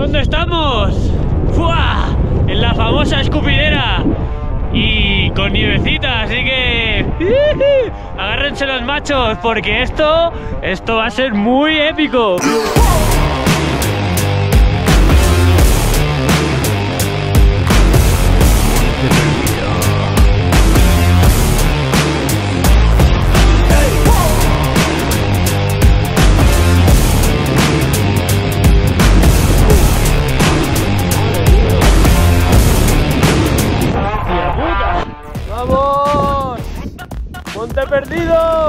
¿Dónde estamos? ¡Fua! En la famosa escupidera. Y con nievecita, así que... agárrense los machos, porque esto va a ser muy épico. ¡Vamos! ¡Monte Perdido!